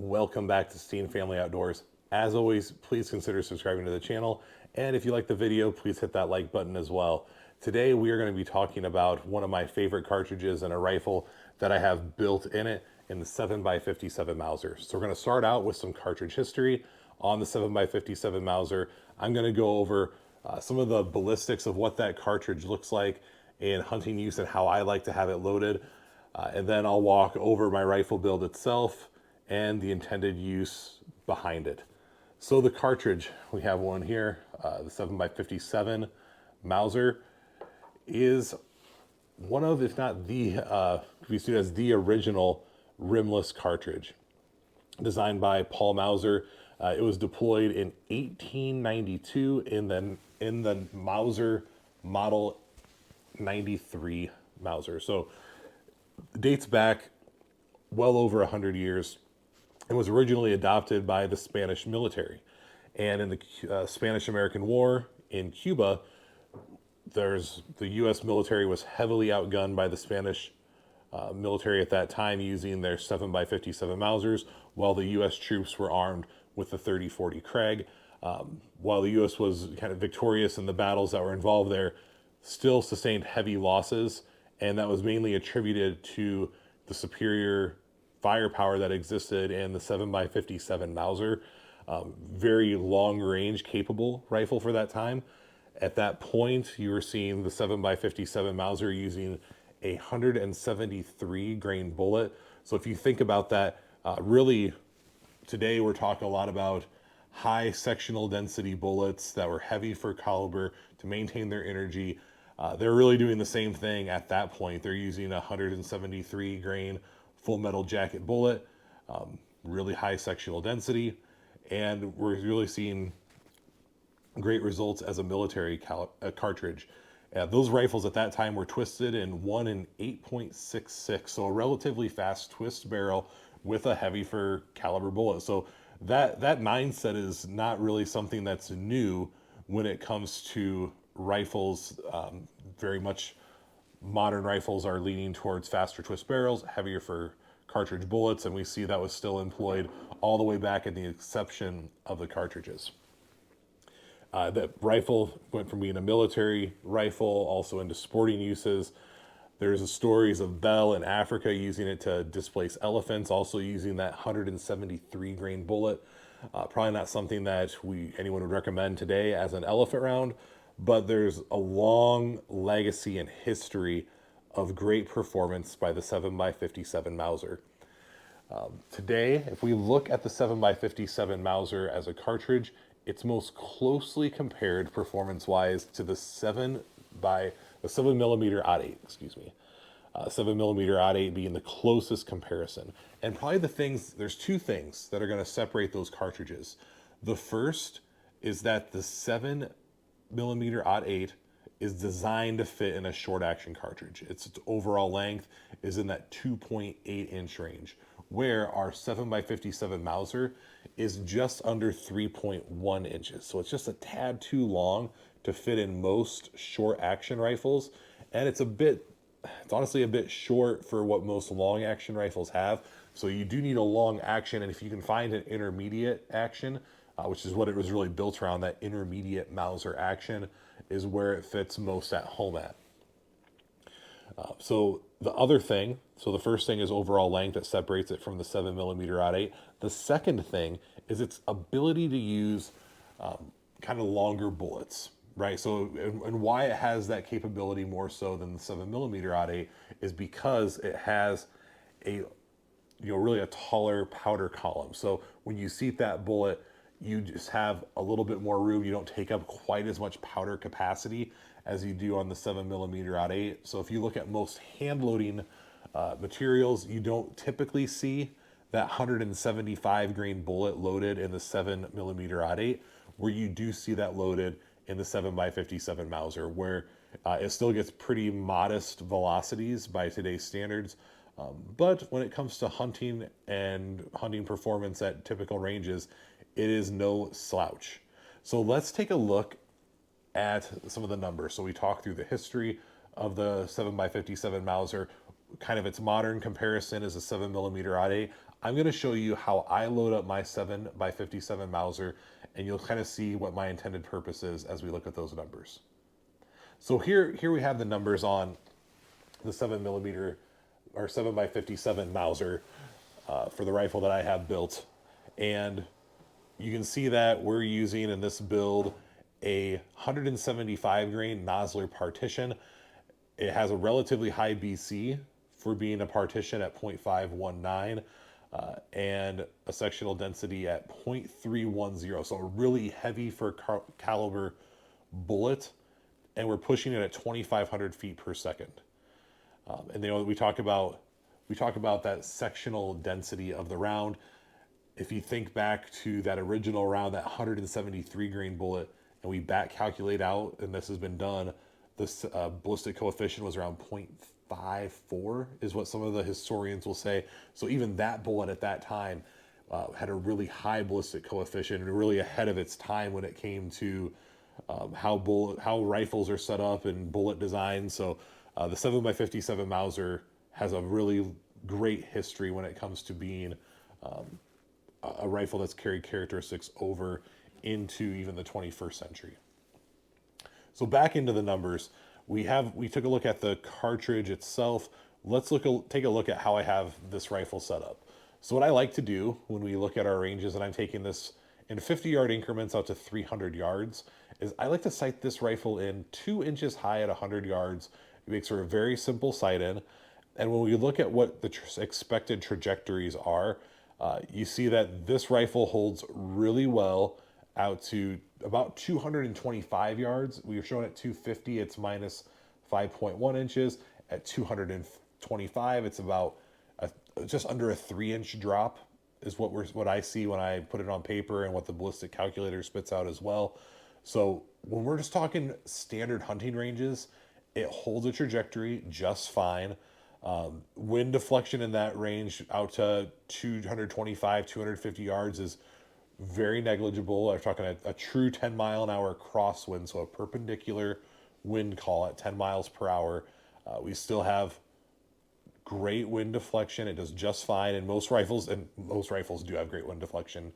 Welcome back to Steen Family Outdoors. As always, please consider subscribing to the channel. And if you like the video, please hit that like button as well. Today, we are going to be talking about one of my favorite cartridges and a rifle that I have built in it in the 7x57 Mauser. So we're going to start out with some cartridge history on the 7x57 Mauser. I'm going to go over some of the ballistics of what that cartridge looks like in hunting use and how I like to have it loaded. And then I'll walk over my rifle build itself and the intended use behind it. So the cartridge, we have one here, the 7x57 Mauser is one of, if not the, we see it as the original rimless cartridge designed by Paul Mauser. It was deployed in 1892 in the Mauser Model 93 Mauser. So it dates back well over 100 years. It was originally adopted by the Spanish military. And in the Spanish-American War in Cuba, the U.S. military was heavily outgunned by the Spanish military at that time using their 7x57 Mausers, while the U.S. troops were armed with the 30-40 Krag. While the U.S. was kind of victorious in the battles that were involved there, still sustained heavy losses, and that was mainly attributed to the superior firepower that existed in the 7x57 Mauser. Very long-range capable rifle for that time. At that point, you were seeing the 7x57 Mauser using a 173 grain bullet. So if you think about that, really today we're talking a lot about high sectional density bullets that were heavy for caliber to maintain their energy. They're really doing the same thing at that point. They're using a 173 grain full metal jacket bullet, really high sectional density, and we're really seeing great results as a military cartridge. Those rifles at that time were twisted in 1 in 8.66, so a relatively fast twist barrel with a heavy for caliber bullet. So that mindset is not really something that's new when it comes to rifles. Very much modern rifles are leaning towards faster twist barrels, heavier for cartridge bullets, and we see that was still employed all the way back in the inception of the cartridges. The rifle went from being a military rifle also into sporting uses. There's stories of Bell in Africa using it to displace elephants, also using that 173 grain bullet. Probably not something that anyone would recommend today as an elephant round, but there's a long legacy and history of great performance by the 7x57 Mauser. Today, if we look at the 7x57 Mauser as a cartridge, it's most closely compared performance-wise to the 7mm Odd 8, excuse me. 7mm Odd 8 being the closest comparison. And probably there's two things that are going to separate those cartridges. The first is that the 7mm Odd 8 is designed to fit in a short action cartridge. Its overall length is in that 2.8 inch range, where our 7x57 Mauser is just under 3.1 inches. So it's just a tad too long to fit in most short action rifles. And it's honestly a bit short for what most long action rifles have. So you do need a long action. And if you can find an intermediate action, which is what it was really built around, that intermediate Mauser action is where it fits most at home at. So the first thing is overall length that separates it from the 7mm Odd 8. The second thing is its ability to use kind of longer bullets, right? So, and why it has that capability more so than the 7mm Odd 8 is because it has really a taller powder column. So when you seat that bullet, you just have a little bit more room. You don't take up quite as much powder capacity as you do on the 7mm Odd 8. So if you look at most hand loading materials, you don't typically see that 175 grain bullet loaded in the 7mm Odd 8, where you do see that loaded in the 7x57 Mauser, where it still gets pretty modest velocities by today's standards. But when it comes to hunting and hunting performance at typical ranges, it is no slouch. So let's take a look at some of the numbers. So we talked through the history of the 7x57 Mauser, kind of its modern comparison is a 7mm Odd 8. I'm going to show you how I load up my 7x57 Mauser, and you'll kind of see what my intended purpose is as we look at those numbers. So here we have the numbers on the 7mm or 7x57 Mauser for the rifle that I have built. And you can see that we're using in this build a 175 grain Nosler Partition. It has a relatively high BC for being a partition at 0.519 and a sectional density at 0.310. So a really heavy for caliber bullet, and we're pushing it at 2,500 feet per second. And we talk about that sectional density of the round. If you think back to that original round, that 173 grain bullet, and we back calculate out, and this has been done, this ballistic coefficient was around 0.54 is what some of the historians will say. So even that bullet at that time had a really high ballistic coefficient and really ahead of its time when it came to how rifles are set up and bullet design. So the 7x57 Mauser has a really great history when it comes to being a rifle that's carried characteristics over into even the 21st century. So back into the numbers, we took a look at the cartridge itself. Let's take a look at how I have this rifle set up. So what I like to do when we look at our ranges, and I'm taking this in 50-yard increments out to 300 yards, is I like to sight this rifle in 2 inches high at 100 yards. It makes for a very simple sight in. And when we look at what the expected trajectories are, you see that this rifle holds really well out to about 225 yards. We were showing at 250, it's minus 5.1 inches. At 225, it's about just under a 3-inch drop is what I see when I put it on paper, and what the ballistic calculator spits out as well. So when we're just talking standard hunting ranges, it holds a trajectory just fine. Wind deflection in that range out to 225, 250 yards is very negligible. I'm talking a true 10 mile an hour crosswind, so a perpendicular wind call at 10 miles per hour. We still have great wind deflection. It does just fine, and most rifles do have great wind deflection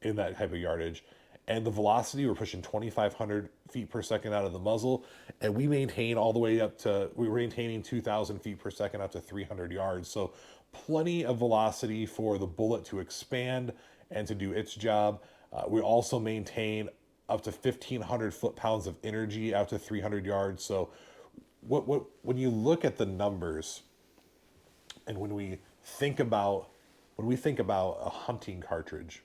in that type of yardage. And the velocity, we're pushing 2,500 feet per second out of the muzzle, and we maintain all the way up to, we're maintaining 2,000 feet per second up to 300 yards. So plenty of velocity for the bullet to expand and to do its job. We also maintain up to 1,500 foot-pounds of energy out to 300 yards. So when you look at the numbers, and when we think about a hunting cartridge,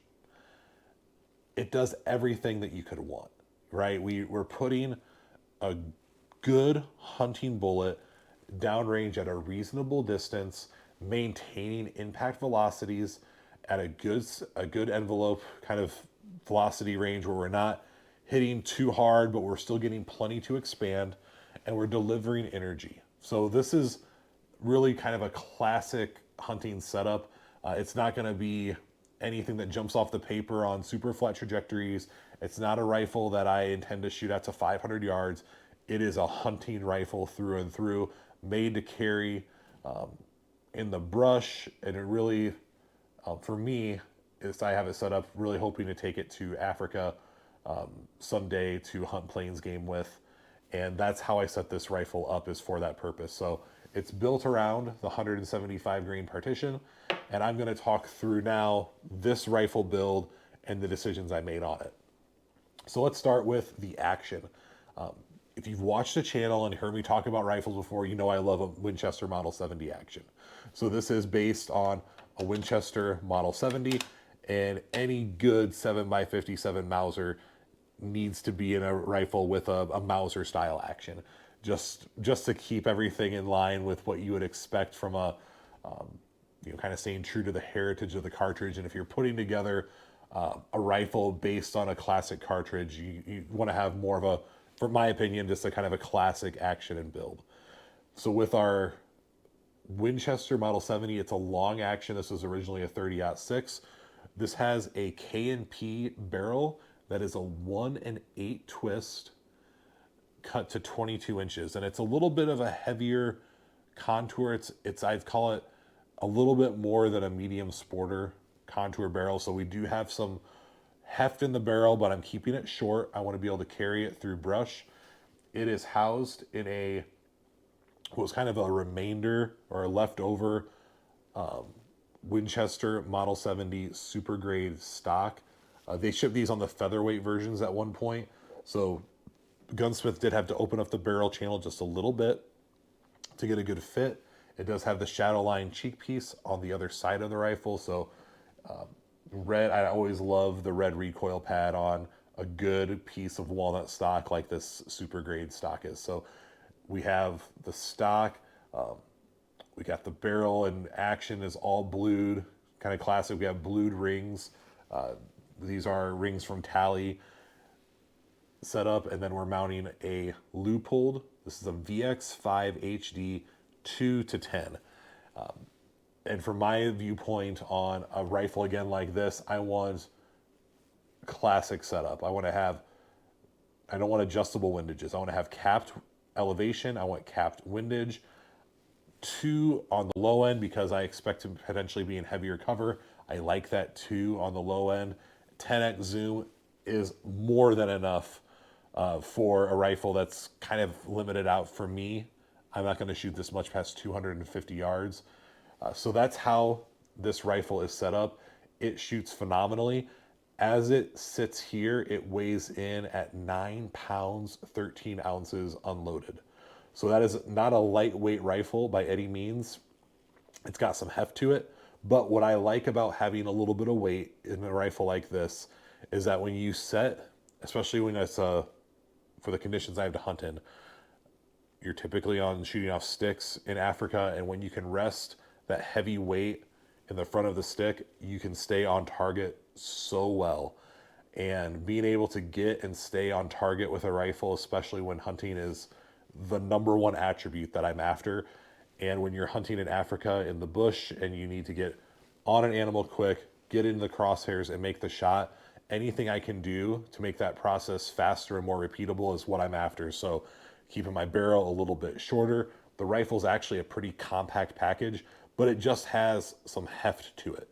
it does everything that you could want, right? We're putting a good hunting bullet downrange at a reasonable distance, maintaining impact velocities at a good envelope kind of velocity range where we're not hitting too hard, but we're still getting plenty to expand, and we're delivering energy. So this is really kind of a classic hunting setup. It's not going to be anything that jumps off the paper on super flat trajectories. It's not a rifle that I intend to shoot out to 500 yards. It is a hunting rifle through and through, made to carry in the brush. And it really, for me, I have it set up really hoping to take it to Africa someday to hunt plains game with. And that's how I set this rifle up, is for that purpose. So it's built around the 175 grain partition, and I'm going to talk through now this rifle build and the decisions I made on it. So let's start with the action. If you've watched the channel and heard me talk about rifles before, you know I love a Winchester Model 70 action. So this is based on a Winchester Model 70, and any good 7x57 Mauser needs to be in a rifle with a Mauser style action, just to keep everything in line with what you would expect from a kind of staying true to the heritage of the cartridge. And if you're putting together a rifle based on a classic cartridge, you want to have more of a, for my opinion, just a kind of a classic action and build. So with our Winchester Model 70, it's a long action. This was originally a 30-06. This has a K&P barrel that is a 1/8 twist cut to 22 inches. And it's a little bit of a heavier contour. I'd call it a little bit more than a medium sporter contour barrel. So we do have some heft in the barrel, but I'm keeping it short. I want to be able to carry it through brush. It is housed in what was kind of a remainder or a leftover Winchester Model 70 super grade stock. They shipped these on the featherweight versions at one point. So Gunsmith did have to open up the barrel channel just a little bit to get a good fit. It does have the shadow line cheek piece on the other side of the rifle. So red, I always love the red recoil pad on a good piece of walnut stock like this super grade stock is. So we have the stock, we got the barrel, and action is all blued, kind of classic. We have blued rings. These are rings from Tally set up, and then we're mounting a Leupold. This is a VX-5HD 2-10. And from my viewpoint on a rifle again like this, I want classic setup. I don't want adjustable windages. I want to have capped elevation. I want capped windage. 2 on the low end because I expect to potentially be in heavier cover. I like that 2 on the low end. 10x zoom is more than enough for a rifle that's kind of limited out for me. I'm not going to shoot this much past 250 yards. So that's how this rifle is set up. It shoots phenomenally. As it sits here, it weighs in at 9 pounds, 13 ounces unloaded. So that is not a lightweight rifle by any means. It's got some heft to it. But what I like about having a little bit of weight in a rifle like this is that when you set, especially when it's for the conditions I have to hunt in, you're typically on shooting off sticks in Africa, and when you can rest that heavy weight in the front of the stick, you can stay on target so well. And being able to get and stay on target with a rifle, especially when hunting, is the #1 attribute that I'm after. And when you're hunting in Africa in the bush and you need to get on an animal quick, get into the crosshairs and make the shot, anything I can do to make that process faster and more repeatable is what I'm after. So keeping my barrel a little bit shorter. The rifle's actually a pretty compact package, but it just has some heft to it.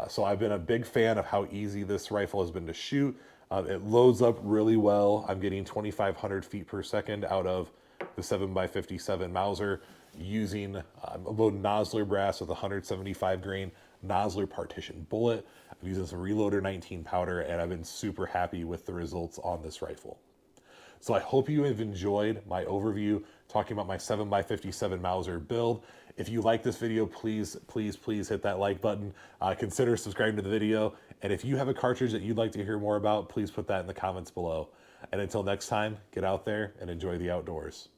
So I've been a big fan of how easy this rifle has been to shoot. It loads up really well. I'm getting 2,500 feet per second out of the 7x57 Mauser using a loaded Nosler brass with 175 grain Nosler Partition bullet. I'm using some Reloader 19 powder, and I've been super happy with the results on this rifle. So I hope you have enjoyed my overview talking about my 7x57 Mauser build. If you like this video, please hit that like button. Consider subscribing to the video. And if you have a cartridge that you'd like to hear more about, please put that in the comments below. And until next time, get out there and enjoy the outdoors.